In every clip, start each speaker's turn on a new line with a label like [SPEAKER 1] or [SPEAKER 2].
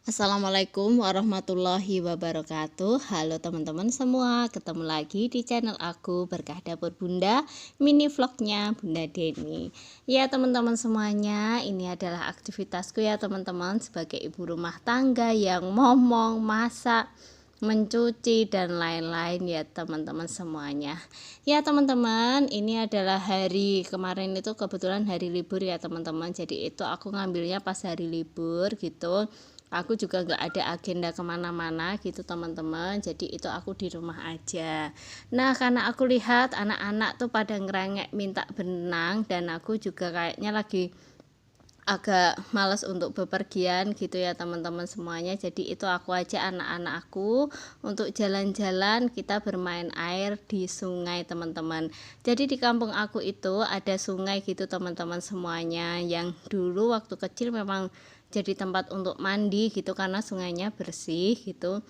[SPEAKER 1] Assalamualaikum warahmatullahi wabarakatuh. Halo teman-teman semua, ketemu lagi di channel aku Berkah Dapur Bunda, mini vlognya Bunda Deni. Ya teman-teman semuanya, ini adalah aktivitasku ya teman-teman sebagai ibu rumah tangga yang momong, masak, mencuci dan lain-lain ya teman-teman semuanya. Ya teman-teman, ini adalah hari kemarin itu kebetulan hari libur ya teman-teman. Jadi itu aku ngambilnya pas hari libur gitu. Aku juga nggak ada agenda kemana-mana gitu teman-teman, jadi itu aku di rumah aja. Nah karena aku lihat anak-anak tuh pada ngerengek minta benang, dan aku juga kayaknya lagi agak malas untuk bepergian gitu ya teman-teman semuanya. Jadi itu aku aja anak-anak aku untuk jalan-jalan, kita bermain air di sungai teman-teman. Jadi di kampung aku itu ada sungai gitu teman-teman semuanya, yang dulu waktu kecil memang jadi tempat untuk mandi gitu karena sungainya bersih gitu.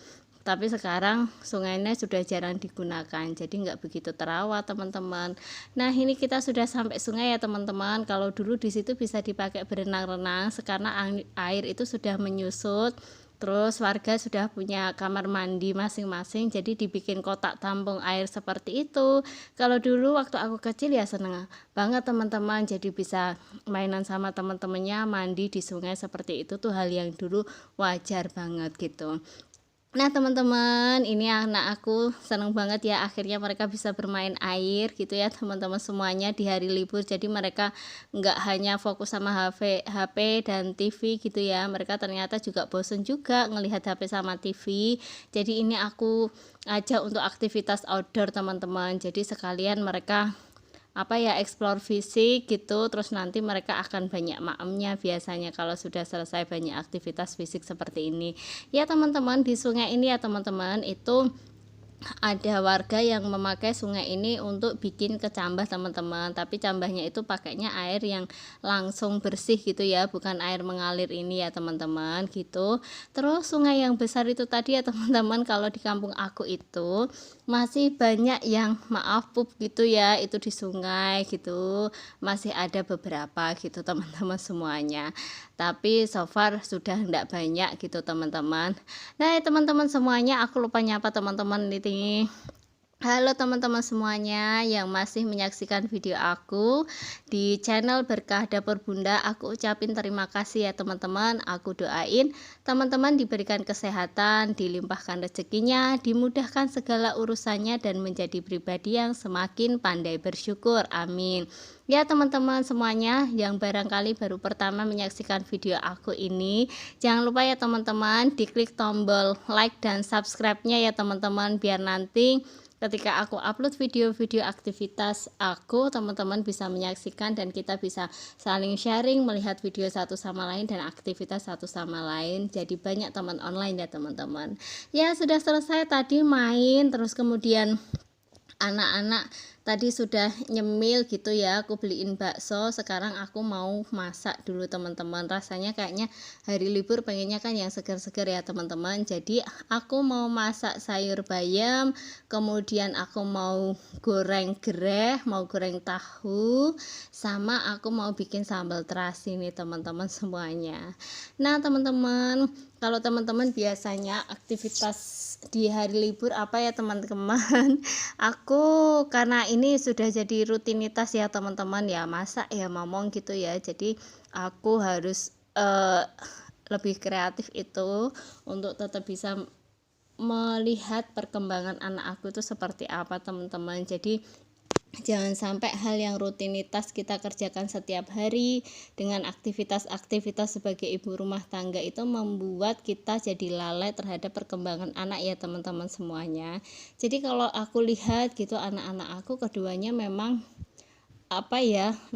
[SPEAKER 1] Tapi sekarang sungainya sudah jarang digunakan, jadi nggak begitu terawat teman-teman. Nah ini kita sudah sampai sungai ya teman-teman. Kalau dulu di situ bisa dipakai berenang-renang, sekarang air itu sudah menyusut. Terus warga sudah punya kamar mandi masing-masing, jadi dibikin kotak tampung air seperti itu. Kalau dulu waktu aku kecil ya seneng banget teman-teman, jadi bisa mainan sama teman-temannya, mandi di sungai seperti itu tuh hal yang dulu wajar banget gitu. Nah teman-teman, ini anak aku seneng banget ya, akhirnya mereka bisa bermain air gitu ya teman-teman semuanya di hari libur. Jadi mereka nggak hanya fokus sama HP dan TV gitu ya, mereka ternyata juga bosen juga ngelihat HP sama TV. Jadi ini aku ajak untuk aktivitas outdoor teman-teman, jadi sekalian mereka explore fisik gitu. Terus nanti mereka akan banyak maemnya biasanya kalau sudah selesai banyak aktivitas fisik seperti ini ya teman-teman. Di sungai ini ya teman-teman, itu ada warga yang memakai sungai ini untuk bikin kecambah teman-teman, tapi cambahnya itu pakainya air yang langsung bersih gitu ya, bukan air mengalir ini ya teman-teman gitu. Terus sungai yang besar itu tadi ya teman-teman, kalau di kampung aku itu masih banyak yang maaf pup gitu ya, itu di sungai gitu masih ada beberapa gitu teman-teman semuanya, tapi so far sudah tidak banyak gitu teman-teman. Nah teman-teman semuanya, aku lupa nyapa teman-teman ini. Halo teman-teman semuanya yang masih menyaksikan video aku di channel Berkah Dapur Bunda. Aku ucapin terima kasih ya teman-teman. Aku doain teman-teman diberikan kesehatan, dilimpahkan rezekinya, dimudahkan segala urusannya, dan menjadi pribadi yang semakin pandai bersyukur. Amin. Ya teman-teman semuanya yang barangkali baru pertama menyaksikan video aku ini, jangan lupa ya teman-teman diklik tombol like dan subscribe-nya ya teman-teman, biar nanti ketika aku upload video-video aktivitas aku, teman-teman bisa menyaksikan dan kita bisa saling sharing, melihat video satu sama lain dan aktivitas satu sama lain. Jadi banyak teman online ya teman-teman. Ya sudah selesai tadi main, terus kemudian anak-anak tadi sudah nyemil gitu ya, aku beliin bakso. Sekarang aku mau masak dulu teman-teman, rasanya kayaknya hari libur pengennya kan yang segar-segar ya teman-teman. Jadi aku mau masak sayur bayam, kemudian aku mau goreng gereh, mau goreng tahu, sama aku mau bikin sambal terasi nih teman-teman semuanya. Nah teman-teman, kalau teman-teman biasanya aktivitas di hari libur apa ya teman-teman? Aku karena ini sudah jadi rutinitas ya teman-teman, ya masak ya ngomong gitu ya, jadi aku harus lebih kreatif itu untuk tetap bisa melihat perkembangan anak aku itu seperti apa teman-teman. Jadi jangan sampai hal yang rutinitas kita kerjakan setiap hari dengan aktivitas-aktivitas sebagai ibu rumah tangga itu membuat kita jadi lalai terhadap perkembangan anak ya teman-teman semuanya. Jadi kalau aku lihat gitu, anak-anak aku keduanya memang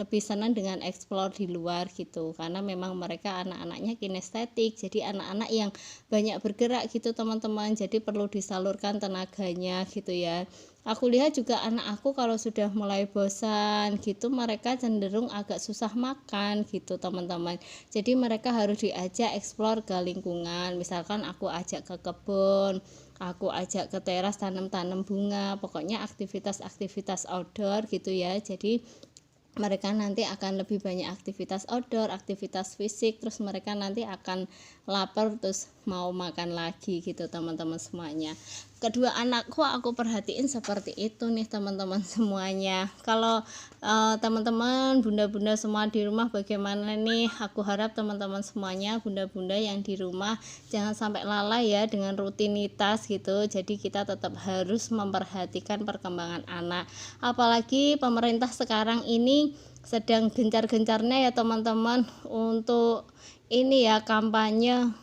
[SPEAKER 1] lebih senang dengan explore di luar gitu, karena memang mereka anak-anaknya kinestetik, jadi anak-anak yang banyak bergerak gitu teman-teman, jadi perlu disalurkan tenaganya gitu ya. Aku lihat juga anak aku kalau sudah mulai bosan gitu, mereka cenderung agak susah makan gitu teman-teman. Jadi mereka harus diajak explore ke lingkungan, misalkan aku ajak ke kebun, aku ajak ke teras tanam-tanam bunga, pokoknya aktivitas-aktivitas outdoor gitu ya. Jadi mereka nanti akan lebih banyak aktivitas outdoor, aktivitas fisik, terus mereka nanti akan lapar terus mau makan lagi gitu teman-teman semuanya. Kedua anakku aku perhatiin seperti itu nih teman-teman semuanya. Kalau teman-teman bunda-bunda semua di rumah bagaimana nih? Aku harap teman-teman semuanya bunda-bunda yang di rumah jangan sampai lalai ya dengan rutinitas gitu. Jadi kita tetap harus memperhatikan perkembangan anak. Apalagi pemerintah sekarang ini sedang gencar-gencarnya ya teman-teman untuk ini ya kampanye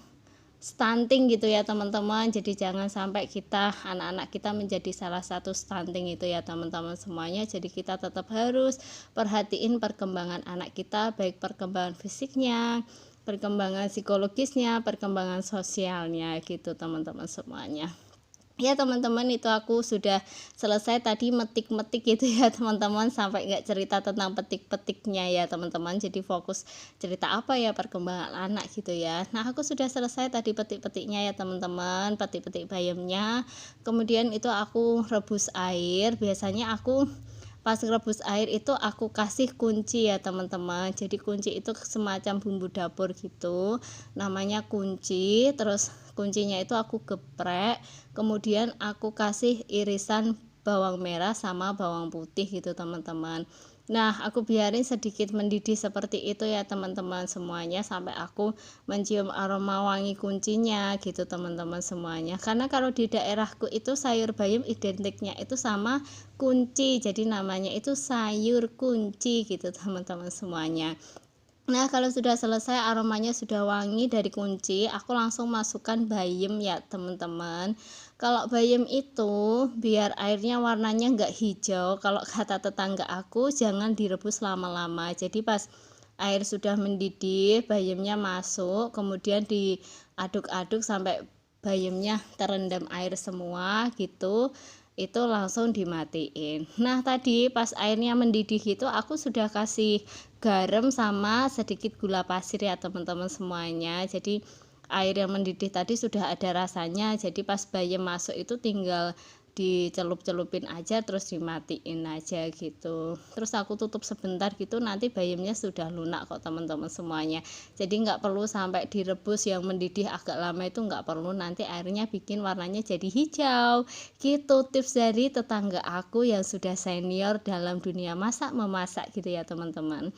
[SPEAKER 1] stunting gitu ya teman-teman. Jadi jangan sampai kita anak-anak kita menjadi salah satu stunting itu ya teman-teman semuanya. Jadi kita tetap harus perhatiin perkembangan anak kita, baik perkembangan fisiknya, perkembangan psikologisnya, perkembangan sosialnya gitu teman-teman semuanya. Ya teman-teman, itu aku sudah selesai tadi metik-metik gitu ya teman-teman, sampai nggak cerita tentang petik-petiknya ya teman-teman. Jadi fokus cerita apa ya, perkembangan anak gitu ya. Nah aku sudah selesai tadi petik-petiknya ya teman-teman, petik-petik bayamnya. Kemudian itu aku rebus air. Biasanya aku pas rebus air itu aku kasih kunci ya teman-teman. Jadi kunci itu semacam bumbu dapur gitu, namanya kunci. Terus kuncinya itu aku geprek, kemudian aku kasih irisan bawang merah sama bawang putih gitu teman-teman. Nah aku biarin sedikit mendidih seperti itu ya teman-teman semuanya, sampai aku mencium aroma wangi kuncinya gitu teman-teman semuanya. Karena kalau di daerahku itu sayur bayam identiknya itu sama kunci, jadi namanya itu sayur kunci gitu teman-teman semuanya. Nah kalau sudah selesai, aromanya sudah wangi dari kunci, aku langsung masukkan bayam ya teman-teman. Kalau bayam itu biar airnya warnanya enggak hijau, kalau kata tetangga aku jangan direbus lama-lama. Jadi pas air sudah mendidih, bayamnya masuk, kemudian diaduk-aduk sampai bayamnya terendam air semua gitu, itu langsung dimatiin. Nah tadi pas airnya mendidih itu aku sudah kasih garam sama sedikit gula pasir ya teman-teman semuanya. Jadi air yang mendidih tadi sudah ada rasanya, jadi pas bayam masuk itu tinggal dicelup-celupin aja terus dimatiin aja gitu. Terus aku tutup sebentar gitu, nanti bayamnya sudah lunak kok teman-teman semuanya. Jadi nggak perlu sampai direbus yang mendidih agak lama, itu nggak perlu, nanti airnya bikin warnanya jadi hijau gitu. Tips dari tetangga aku yang sudah senior dalam dunia masak memasak gitu ya teman-teman.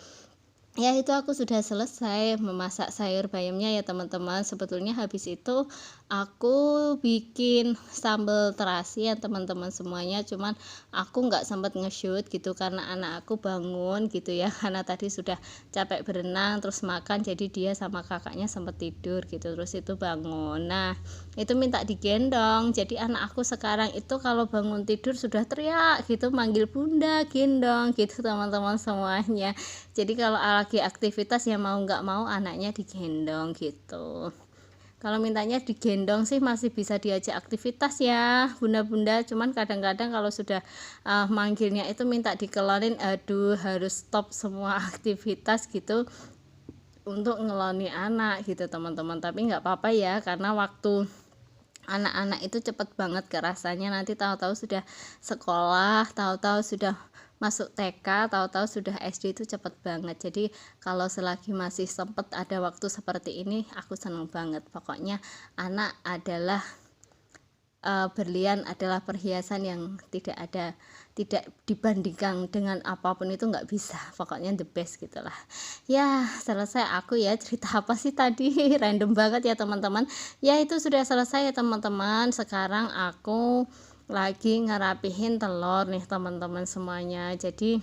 [SPEAKER 1] Ya itu aku sudah selesai memasak sayur bayamnya ya teman-teman. Sebetulnya habis itu aku bikin sambal terasi ya teman-teman semuanya, cuman aku nggak sempat nge-shoot gitu karena anak aku bangun gitu ya, karena tadi sudah capek berenang terus makan, jadi dia sama kakaknya sempat tidur gitu, terus itu bangun. Nah itu minta digendong, jadi anak aku sekarang itu kalau bangun tidur sudah teriak gitu manggil bunda gendong gitu teman-teman semuanya. Jadi kalau lagi aktivitas ya mau nggak mau anaknya digendong gitu. Kalau mintanya digendong sih masih bisa diajak aktivitas ya bunda-bunda, cuman kadang-kadang kalau sudah manggilnya itu minta dikelonin, aduh harus stop semua aktivitas gitu untuk ngeloni anak gitu teman-teman. Tapi nggak apa-apa ya, karena waktu anak-anak itu cepet banget kerasanya, nanti tahu-tahu sudah sekolah, tahu-tahu sudah masuk TK, tahu-tahu sudah SD, itu cepet banget. Jadi kalau selagi masih sempet ada waktu seperti ini, aku seneng banget. Pokoknya anak adalah berlian, adalah perhiasan yang tidak dibandingkan dengan apapun, itu nggak bisa, pokoknya the best gitulah ya. Selesai aku ya, cerita apa sih tadi random banget ya teman-teman ya. Itu sudah selesai ya teman-teman. Sekarang aku lagi ngerapihin telur nih teman-teman semuanya. Jadi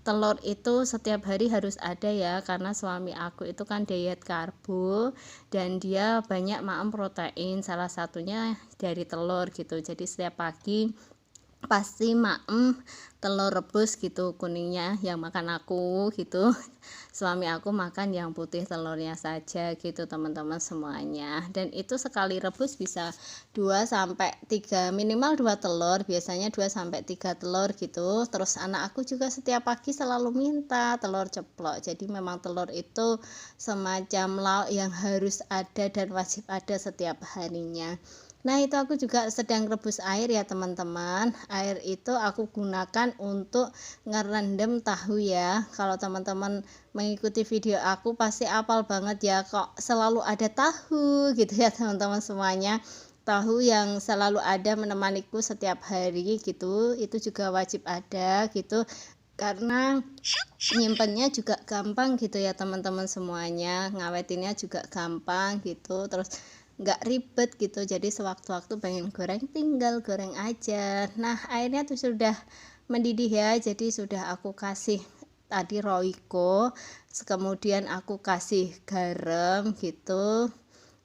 [SPEAKER 1] telur itu setiap hari harus ada ya, karena suami aku itu kan diet karbo dan dia banyak makan protein, salah satunya dari telur gitu. Jadi setiap pagi pasti maem telur rebus gitu, kuningnya yang makan aku gitu, suami aku makan yang putih telurnya saja gitu teman-teman semuanya. Dan itu sekali rebus bisa 2-3, minimal 2 telur, biasanya 2-3 telur gitu. Terus anak aku juga setiap pagi selalu minta telur ceplok, jadi memang telur itu semacam lauk yang harus ada dan wajib ada setiap harinya. Nah, itu aku juga sedang rebus air ya teman-teman. Air itu aku gunakan untuk ngerendam tahu ya. Kalau teman-teman mengikuti video aku pasti apal banget ya, kok selalu ada tahu gitu ya teman-teman semuanya. Tahu yang selalu ada menemaniku setiap hari gitu, itu juga wajib ada gitu. Karena nyimpennya juga gampang gitu ya teman-teman semuanya, ngawetinnya juga gampang gitu, terus nggak ribet gitu. Jadi sewaktu-waktu pengen goreng tinggal goreng aja. Nah, airnya tuh sudah mendidih ya, jadi sudah aku kasih tadi roiko, kemudian aku kasih garam gitu,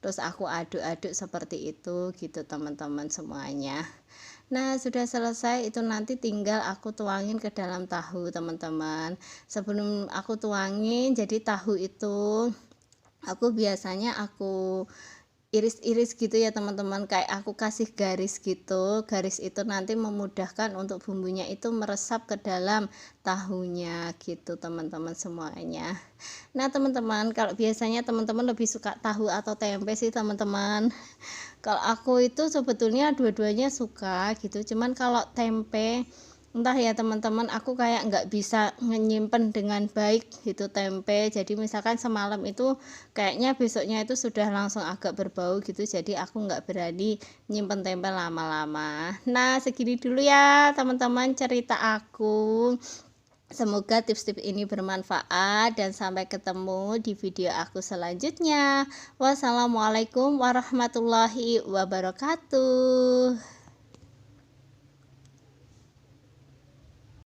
[SPEAKER 1] terus aku aduk-aduk seperti itu gitu teman-teman semuanya. Nah, sudah selesai itu nanti tinggal aku tuangin ke dalam tahu teman-teman. Sebelum aku tuangin, jadi tahu itu aku biasanya aku iris-iris gitu ya teman-teman, kayak aku kasih garis gitu. Garis itu nanti memudahkan untuk bumbunya itu meresap ke dalam tahunya gitu teman-teman semuanya. Nah teman-teman, kalau biasanya teman-teman lebih suka tahu atau tempe sih teman-teman? Kalau aku itu sebetulnya dua-duanya suka gitu, cuman kalau tempe entah ya teman-teman, aku kayak nggak bisa menyimpan dengan baik gitu tempe. Jadi misalkan semalam itu kayaknya besoknya itu sudah langsung agak berbau gitu, jadi aku nggak berani nyimpen tempe lama-lama. Nah, segini dulu ya teman-teman cerita aku. Semoga tips-tips ini bermanfaat dan sampai ketemu di video aku selanjutnya. Wassalamualaikum warahmatullahi wabarakatuh.